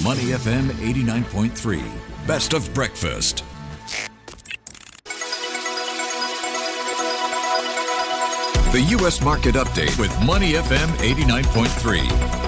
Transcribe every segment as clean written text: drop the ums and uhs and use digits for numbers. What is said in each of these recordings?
Money FM 89.3, best of breakfast. The U.S. Market Update with Money FM 89.3.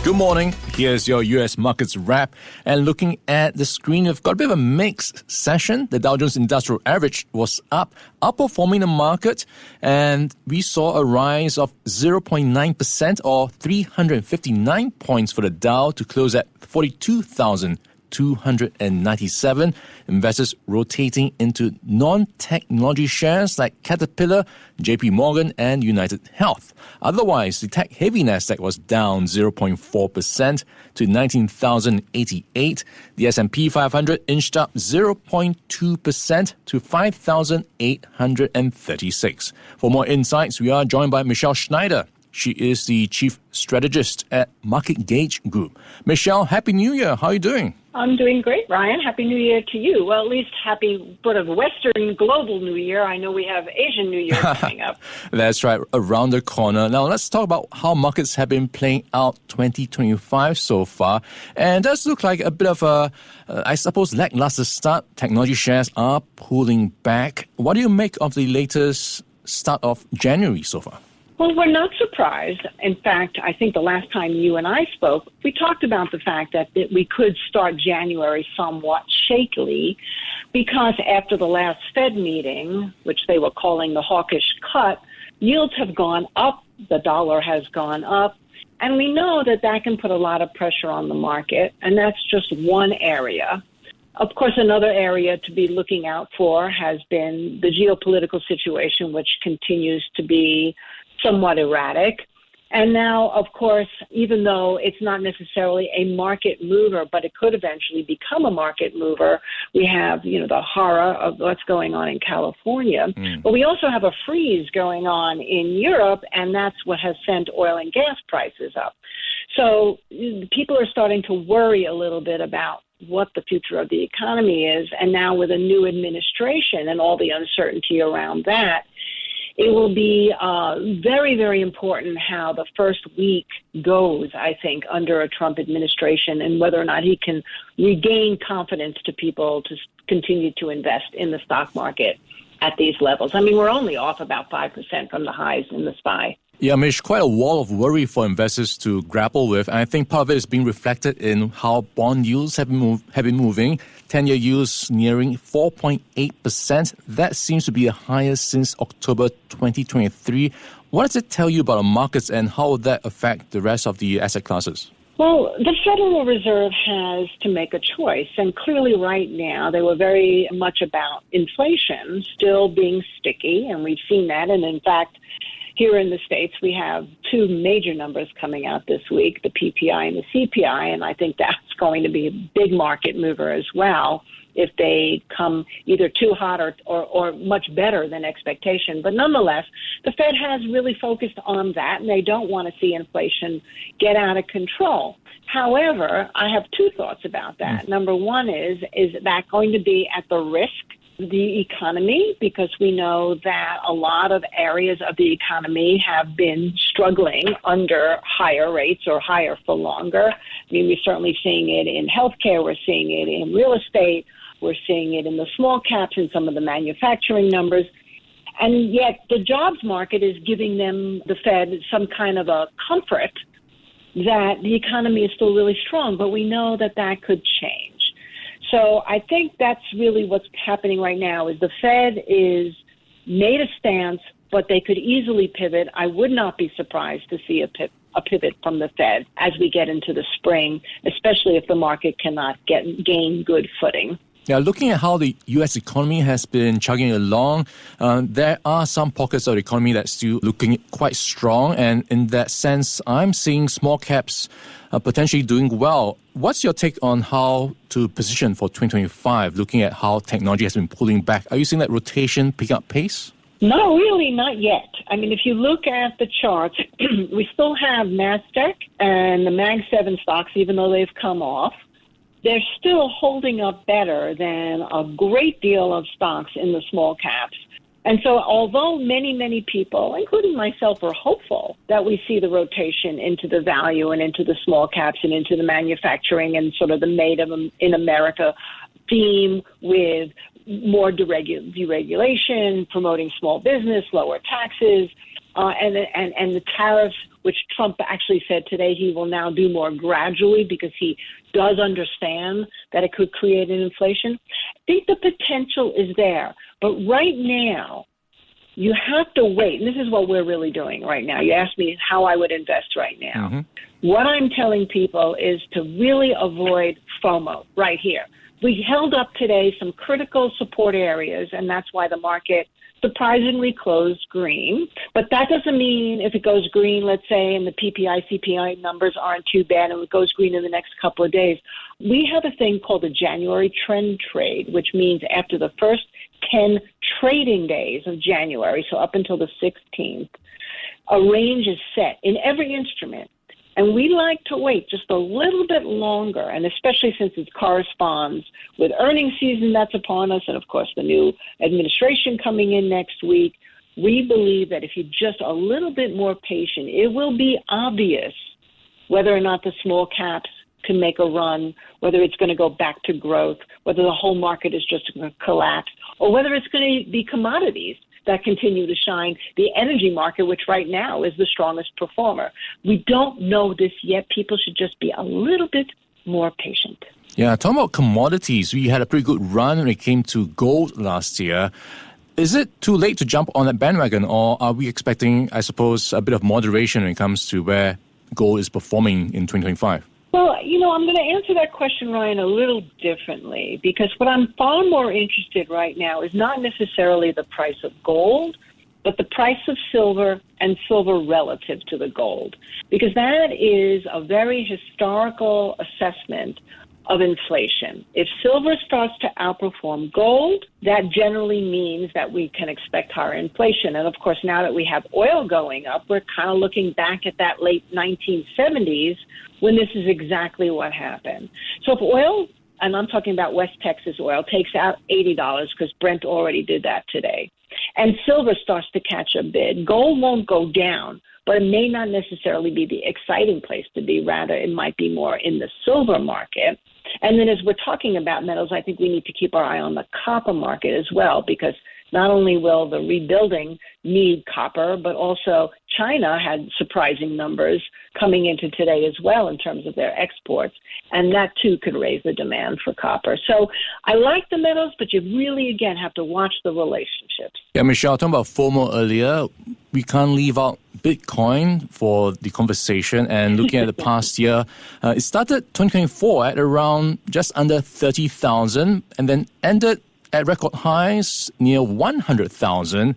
Good morning. Here's your U.S. markets wrap. And looking at the screen, we've got a bit of a mixed session. The Dow Jones Industrial Average was up, outperforming the market. And we saw a rise of 0.9% or 359 points for the Dow to close at 42,297. Investors rotating into non-technology shares like Caterpillar, JP Morgan, and United Health. Otherwise, the tech-heavy Nasdaq was down 0.4% to 19,088. The S&P 500 inched up 0.2% to 5,836. For more insights, we are joined by Michele Schneider. She is the Chief Strategist at MarketGauge Group. Michele, Happy New Year. How are you doing? I'm doing great, Ryan. Happy New Year to you. Well, at least happy sort of Western global New Year. I know we have Asian New Year coming up. That's right, around the corner. Now, let's talk about how markets have been playing out 2025 so far. And it does look like a bit of a, I suppose, lackluster start. Technology shares are pulling back. What do you make of the latest start of January so far? Well, we're not surprised. In fact, I think the last time you and I spoke, we talked about the fact that we could start January somewhat shakily because after the last Fed meeting, which they were calling the hawkish cut, yields have gone up, the dollar has gone up, and we know that that can put a lot of pressure on the market, and that's just one area. Of course, another area to be looking out for has been the geopolitical situation, which continues to be somewhat erratic. And now, of course, even though it's not necessarily a market mover, but it could eventually become a market mover, we have, the horror of what's going on in California. But we also have a freeze going on in Europe, and that's what has sent oil and gas prices up. So people are starting to worry a little bit about what the future of the economy is. And now with a new administration and all the uncertainty around that, it will be very, very important how the first week goes, I think, under a Trump administration and whether or not he can regain confidence to people to continue to invest in the stock market at these levels. I mean, we're only off about 5% from the highs in the SPY. Yeah, Mish, quite a wall of worry for investors to grapple with. And I think part of it is being reflected in how bond yields have been moving. 10-year yields nearing 4.8%. That seems to be the highest since October 2023. What does it tell you about the markets and how will that affect the rest of the asset classes? Well, the Federal Reserve has to make a choice. And clearly right now, they were very much about inflation still being sticky. And we've seen that. And in fact, here in the States, we have two major numbers coming out this week, the PPI and the CPI, and I think that's going to be a big market mover as well if they come either too hot or much better than expectation. But nonetheless, the Fed has really focused on that, and they don't want to see inflation get out of control. However, I have two thoughts about that. Number one is that going to be at the risk the economy, because we know that a lot of areas of the economy have been struggling under higher rates or higher for longer. I mean, we're certainly seeing it in healthcare. We're seeing it in real estate. We're seeing it in the small caps and some of the manufacturing numbers. And yet the jobs market is giving them, the Fed, some kind of a comfort that the economy is still really strong, but we know that that could change. So I think that's really what's happening right now is the Fed is made a stance, but they could easily pivot. I would not be surprised to see a pivot from the Fed as we get into the spring, especially if the market cannot gain good footing. Yeah, looking at how the U.S. economy has been chugging along, there are some pockets of the economy that's still looking quite strong. And in that sense, I'm seeing small caps potentially doing well. What's your take on how to position for 2025, looking at how technology has been pulling back? Are you seeing that rotation pick up pace? No, really, not yet. I mean, if you look at the charts, we still have NASDAQ and the Mag 7 stocks, even though they've come off. They're still holding up better than a great deal of stocks in the small caps. And so although many, many people, including myself, are hopeful that we see the rotation into the value and into the small caps and into the manufacturing and sort of the made in America theme with more deregulation, promoting small business, lower taxes, and the tariffs, which Trump actually said today he will now do more gradually because he does understand that it could create an inflation. I think the potential is there. But right now, you have to wait. And this is what we're really doing right now. You asked me how I would invest right now. Mm-hmm. What I'm telling people is to really avoid FOMO right here. We held up today some critical support areas, and that's why the market surprisingly closed green. But that doesn't mean if it goes green, let's say, and the PPI, CPI numbers aren't too bad, and it goes green in the next couple of days. We have a thing called the January trend trade, which means after the first 10 trading days of January, so up until the 16th, a range is set in every instrument. And we like to wait just a little bit longer, and especially since it corresponds with earnings season that's upon us, and of course the new administration coming in next week, we believe that if you're just a little bit more patient, it will be obvious whether or not the small caps can make a run, whether it's going to go back to growth, whether the whole market is just going to collapse, or whether it's going to be commodities that continue to shine, the energy market, which right now is the strongest performer. We don't know this yet. People should just be a little bit more patient. Yeah, talking about commodities, we had a pretty good run when it came to gold last year. Is it too late to jump on that bandwagon, or are we expecting, I suppose, a bit of moderation when it comes to where gold is performing in 2025? Well, I'm going to answer that question, Ryan, a little differently, because what I'm far more interested right now is not necessarily the price of gold, but the price of silver and silver relative to the gold, because that is a very historical assessment of inflation. If silver starts to outperform gold, that generally means that we can expect higher inflation. And of course, now that we have oil going up, we're kind of looking back at that late 1970s when this is exactly what happened. So if oil, and I'm talking about West Texas oil, takes out $80 because Brent already did that today, and silver starts to catch a bid, gold won't go down, but it may not necessarily be the exciting place to be. Rather, it might be more in the silver market. And then as we're talking about metals, I think we need to keep our eye on the copper market as well, because not only will the rebuilding need copper, but also China had surprising numbers coming into today as well in terms of their exports. And that, too, could raise the demand for copper. So I like the metals, but you really, again, have to watch the relationships. Yeah, Michelle, talking about FOMO earlier, we can't leave out Bitcoin for the conversation. And looking at the past year, it started 2024 at around just under 30,000 and then ended at record highs near 100,000.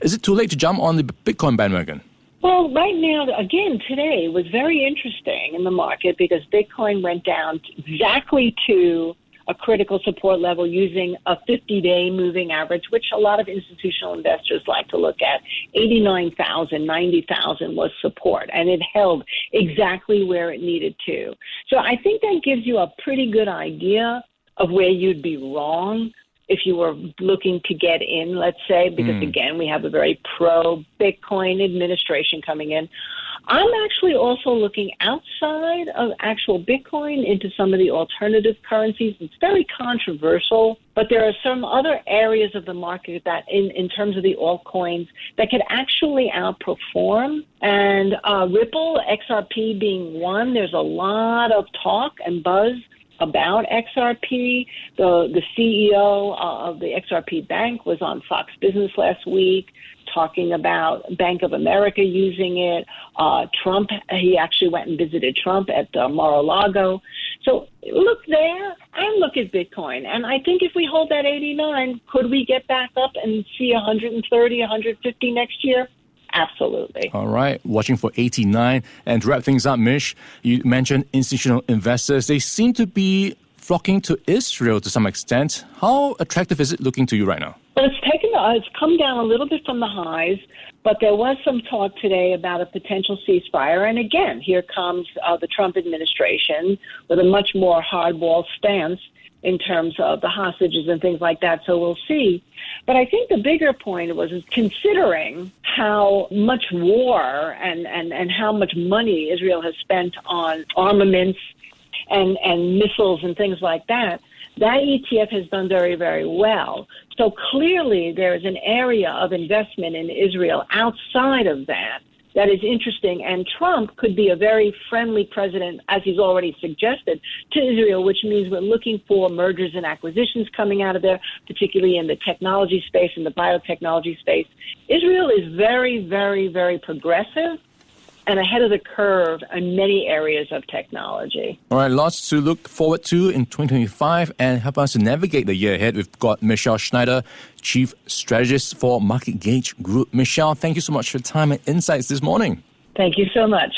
Is it too late to jump on the Bitcoin bandwagon? Well, right now, again, today was very interesting in the market because Bitcoin went down exactly to a critical support level using a 50-day moving average, which a lot of institutional investors like to look at. 89,000, 90,000 was support, and it held exactly where it needed to. So I think that gives you a pretty good idea of where you'd be wrong if you were looking to get in, let's say, because, again, we have a very pro-Bitcoin administration coming in. I'm actually also looking outside of actual Bitcoin into some of the alternative currencies. It's very controversial, but there are some other areas of the market that in terms of the altcoins that could actually outperform. And Ripple, XRP being one, there's a lot of talk and buzz about XRP. The CEO of the XRP Bank was on Fox Business last week talking about Bank of America using it. Trump, he actually went and visited Trump at Mar-a-Lago. So look there and look at Bitcoin. And I think if we hold that 89, could we get back up and see 130, 150 next year? Absolutely. All right. Watching for 89. And to wrap things up, Mish, you mentioned institutional investors. They seem to be flocking to Israel to some extent. How attractive is it looking to you right now? So it's come down a little bit from the highs, but there was some talk today about a potential ceasefire. And again, here comes the Trump administration with a much more hardball stance in terms of the hostages and things like that. So we'll see. But I think the bigger point was considering how much war and how much money Israel has spent on armaments and missiles and things like that, that ETF has done very, very well. So clearly there is an area of investment in Israel outside of that is interesting. And Trump could be a very friendly president, as he's already suggested, to Israel, which means we're looking for mergers and acquisitions coming out of there, particularly in the technology space and the biotechnology space. Israel is very, very, very progressive and ahead of the curve in many areas of technology. All right, lots to look forward to in 2025 and help us to navigate the year ahead. We've got Michele Schneider, Chief Strategist for MarketGauge Group. Michele, thank you so much for your time and insights this morning. Thank you so much.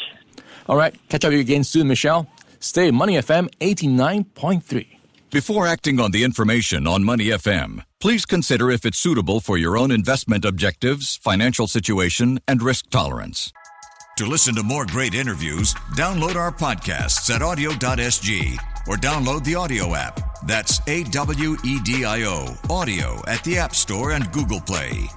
All right, catch up with you again soon, Michele. Stay Money FM 89.3. Before acting on the information on Money FM, please consider if it's suitable for your own investment objectives, financial situation, and risk tolerance. To listen to more great interviews, download our podcasts at audio.sg or download the audio app. That's AWEDIO, audio at the App Store and Google Play.